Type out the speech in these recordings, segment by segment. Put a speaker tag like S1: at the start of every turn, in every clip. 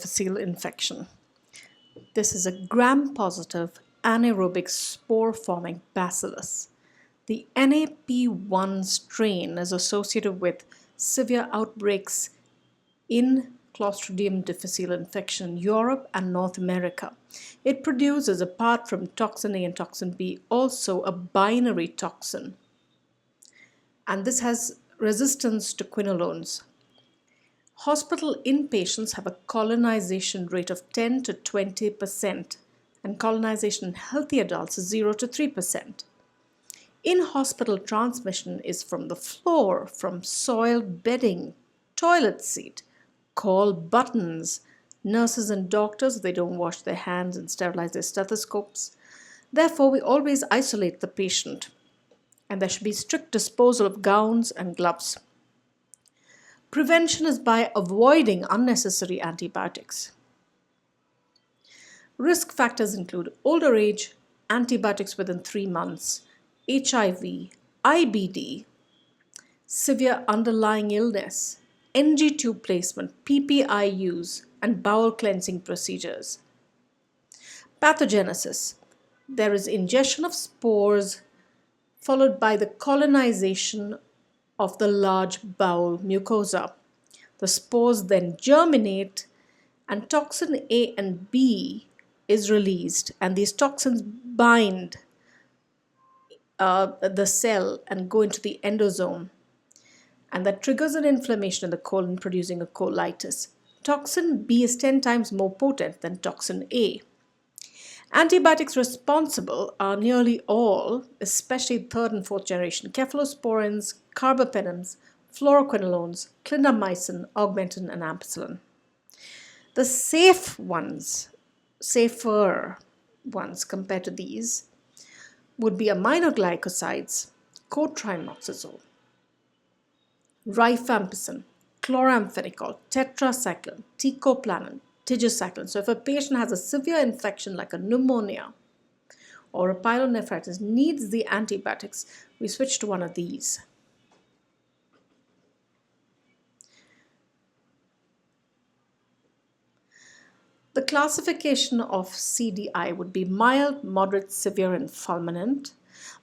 S1: difficile infection. This is a gram-positive anaerobic spore-forming bacillus. The NAP1 strain is associated with severe outbreaks in Clostridium difficile infection in Europe and North America. It produces, apart from toxin A and toxin B, also a binary toxin. And this has resistance to quinolones. Hospital inpatients have a colonization rate of 10 to 20%, and colonization in healthy adults is 0 to 3%. In-hospital transmission is from the floor, from soiled bedding, toilet seat, call buttons. Nurses and doctors, they don't wash their hands and sterilize their stethoscopes. Therefore, we always isolate the patient, and there should be strict disposal of gowns and gloves. Prevention is by avoiding unnecessary antibiotics. Risk factors include older age, antibiotics within 3 months, HIV, IBD, severe underlying illness, NG tube placement, PPI use, and bowel cleansing procedures. Pathogenesis. There is ingestion of spores followed by the colonization of the large bowel mucosa. The spores then germinate and toxin A and B is released, and these toxins bind the cell and go into the endosome, and that triggers an inflammation in the colon, producing a colitis. Toxin B is 10 times more potent than toxin A. Antibiotics responsible are nearly all, especially third and fourth generation, cephalosporins, carbapenems, fluoroquinolones, clindamycin, augmentin, and ampicillin. The safer ones compared to these would be aminoglycosides, cotrimoxazole, rifampicin, chloramphenicol, tetracycline, teicoplanin, tigecycline. So if a patient has a severe infection like a pneumonia or a pyelonephritis, needs the antibiotics, we switch to one of these. The classification of CDI would be mild, moderate, severe, and fulminant.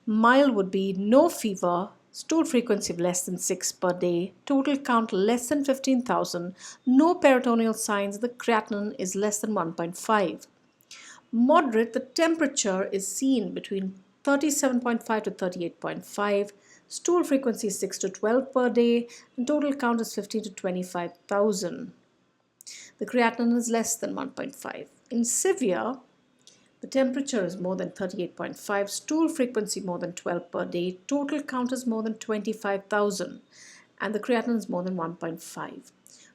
S1: Mild would be no fever, stool frequency of less than 6 per day, total count less than 15,000, no peritoneal signs, the creatinine is less than 1.5. Moderate, the temperature is seen between 37.5 to 38.5, stool frequency is 6 to 12 per day, and total count is 15 to 25,000. The creatinine is less than 1.5. In severe, the temperature is more than 38.5, stool frequency more than 12 per day, total count is more than 25,000, and the creatinine is more than 1.5.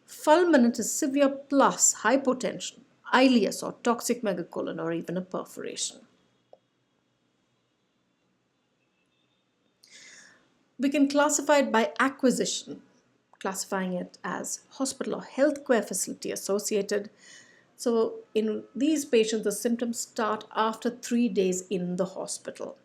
S1: Fulminant is severe plus hypotension, ileus or toxic megacolon, or even a perforation. We can classify it by acquisition, classifying it as hospital or healthcare facility associated. So in these patients, the symptoms start after 3 days in the hospital.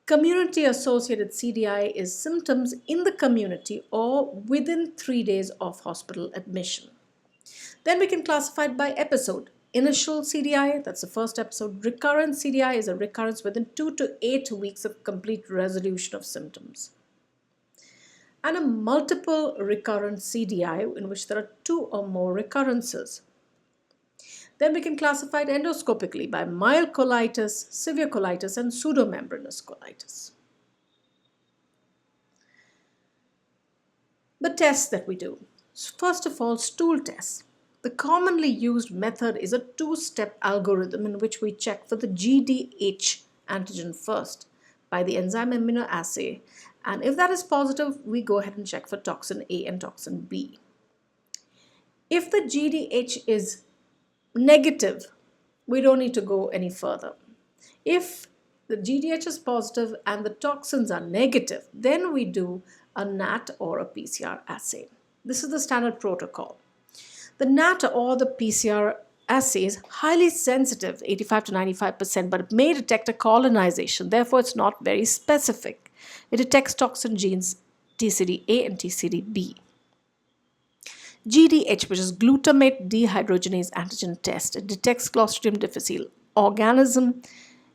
S1: Community-associated CDI is symptoms in the community or within 3 days of hospital admission. Then we can classify it by episode. Initial CDI, that's the first episode. Recurrent CDI is a recurrence within 2 to 8 weeks of complete resolution of symptoms. And a multiple recurrent CDI in which there are 2 or more recurrences. Then we can classify it endoscopically by mild colitis, severe colitis, and pseudomembranous colitis. The tests that we do. First of all, stool tests. The commonly used method is a 2-step algorithm in which we check for the GDH antigen first by the enzyme immunoassay, and if that is positive, we go ahead and check for toxin A and toxin B. If the GDH is negative, we don't need to go any further. If the GDH is positive and the toxins are negative, then we do a NAT or a PCR assay. This is the standard protocol. The NAT or the PCR assay is highly sensitive, 85 to 95%, but it may detect a colonization. Therefore, it's not very specific. It detects toxin genes TCD-A and TCD-B. GDH, which is glutamate dehydrogenase antigen test. It detects Clostridium difficile organism.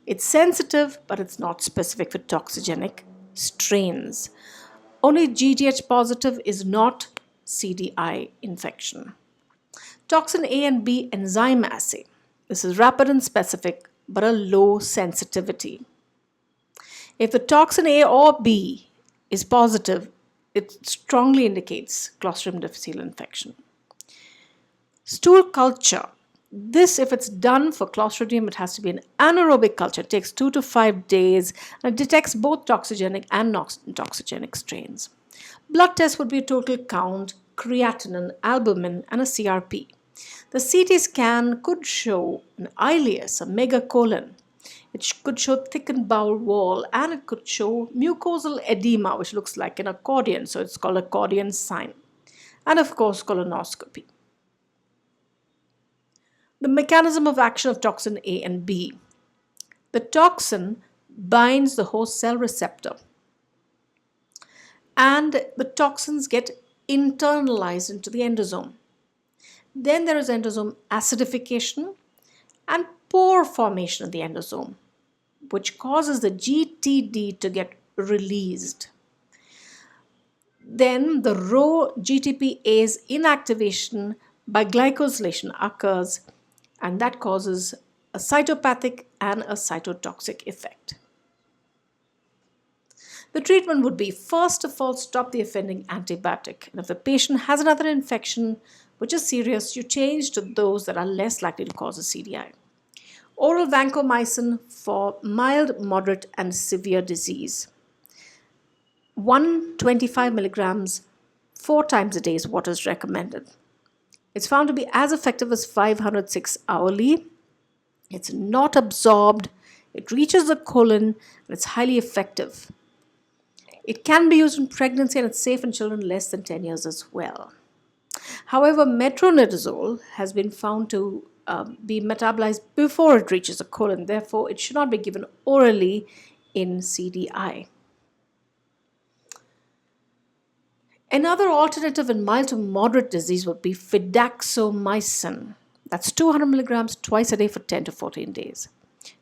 S1: It's sensitive, but it's not specific for toxigenic strains. Only GDH positive is not CDI infection. Toxin A and B enzyme assay. This is rapid and specific, but a low sensitivity. If the toxin A or B is positive, it strongly indicates Clostridium difficile infection. Stool culture. This, if it's done for Clostridium, it has to be an anaerobic culture. It takes 2 to 5 days and it detects both toxigenic and non-toxigenic strains. Blood test would be a total count, creatinine, albumin, and a CRP. The CT scan could show an ileus, a megacolon. It could show thickened bowel wall, and it could show mucosal edema, which looks like an accordion, so it's called accordion sign. And of course, colonoscopy. The mechanism of action of toxin A and B. The toxin binds the host cell receptor, and the toxins get internalized into the endosome. Then there is endosome acidification and pore formation in the endosome, which causes the GTD to get released. Then the Rho GTPase inactivation by glycosylation occurs, and that causes a cytopathic and a cytotoxic effect. The treatment would be, first of all, stop the offending antibiotic. And if the patient has another infection which is serious, you change to those that are less likely to cause a CDI. Oral vancomycin for mild, moderate, and severe disease. 125 milligrams 4 times a day is what is recommended. It's found to be as effective as 506 hourly. It's not absorbed. It reaches the colon, and it's highly effective. It can be used in pregnancy, and it's safe in children less than 10 years as well. However, metronidazole has been found to be metabolized before it reaches the colon. Therefore, it should not be given orally in CDI. Another alternative in mild to moderate disease would be fidaxomicin. That's 200 milligrams twice a day for 10 to 14 days.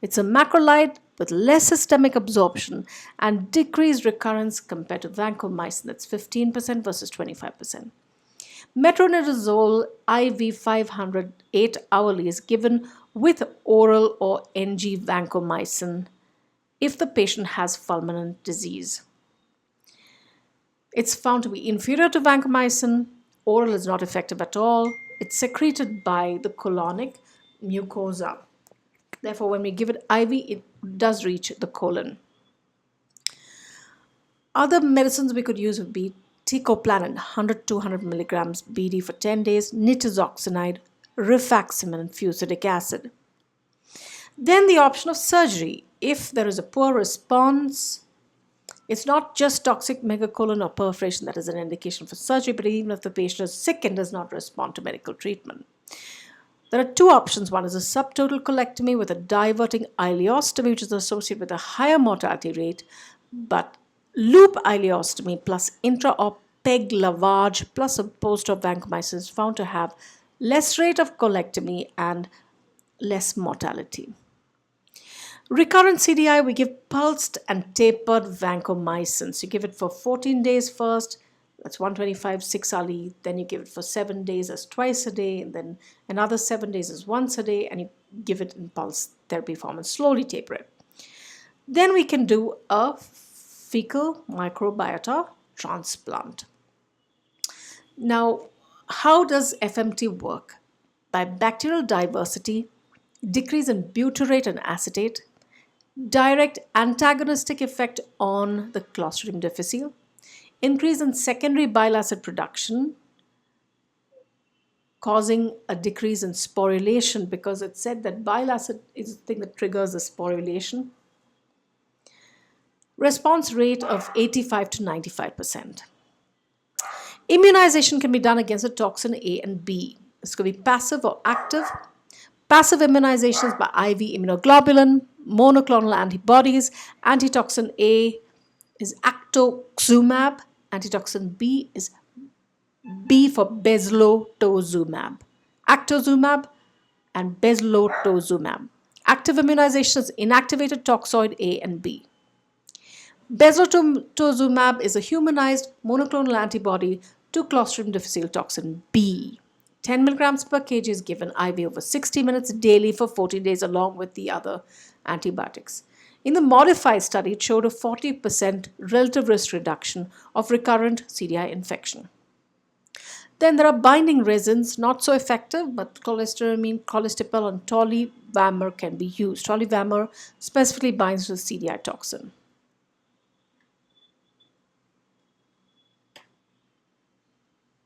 S1: It's a macrolide with less systemic absorption and decreased recurrence compared to vancomycin. That's 15% versus 25%. Metronidazole IV 500 8 hourly is given with oral or NG vancomycin if the patient has fulminant disease. It's found to be inferior to vancomycin. Oral is not effective at all. It's secreted by the colonic mucosa. Therefore, when we give it IV, it does reach the colon. Other medicines we could use would be teicoplanin, 100-200 milligrams BD for 10 days, nitazoxanide, rifaximin, and fusidic acid. Then the option of surgery. If there is a poor response, it's not just toxic megacolon or perforation that is an indication for surgery, but even if the patient is sick and does not respond to medical treatment. There are 2 options. One is a subtotal colectomy with a diverting ileostomy, which is associated with a higher mortality rate, but loop ileostomy plus intra-op peg lavage plus a post-op vancomycin is found to have less rate of colectomy and less mortality. Recurrent CDI, we give pulsed and tapered vancomycin. So you give it for 14 days first, that's 125 6 hourly. Then you give it for 7 days as twice a day, and then another 7 days as once a day, and you give it in pulse therapy form and slowly taper it. Then we can do a fecal microbiota transplant. Now, how does FMT work? By bacterial diversity, decrease in butyrate and acetate, direct antagonistic effect on the Clostridium difficile, increase in secondary bile acid production, causing a decrease in sporulation, because it's said that bile acid is the thing that triggers the sporulation. Response rate of 85 to 95%. Immunization can be done against the toxin A and B. This could be passive or active. Passive immunizations by IV immunoglobulin, monoclonal antibodies. Antitoxin A is actoxumab. Antitoxin B is B for bezlotuzumab. Actozumab and bezlotuzumab. Active immunizations inactivated toxoid A and B. Bezlotuzumab is a humanized monoclonal antibody to Clostridium difficile toxin B. 10 milligrams per kg is given IV over 60 minutes daily for 14 days along with the other antibiotics. In the modified study, it showed a 40% relative risk reduction of recurrent CDI infection. Then there are binding resins, not so effective, but cholestyramine, colestipel, and tolivamur can be used. Tolivamur specifically binds to the CDI toxin.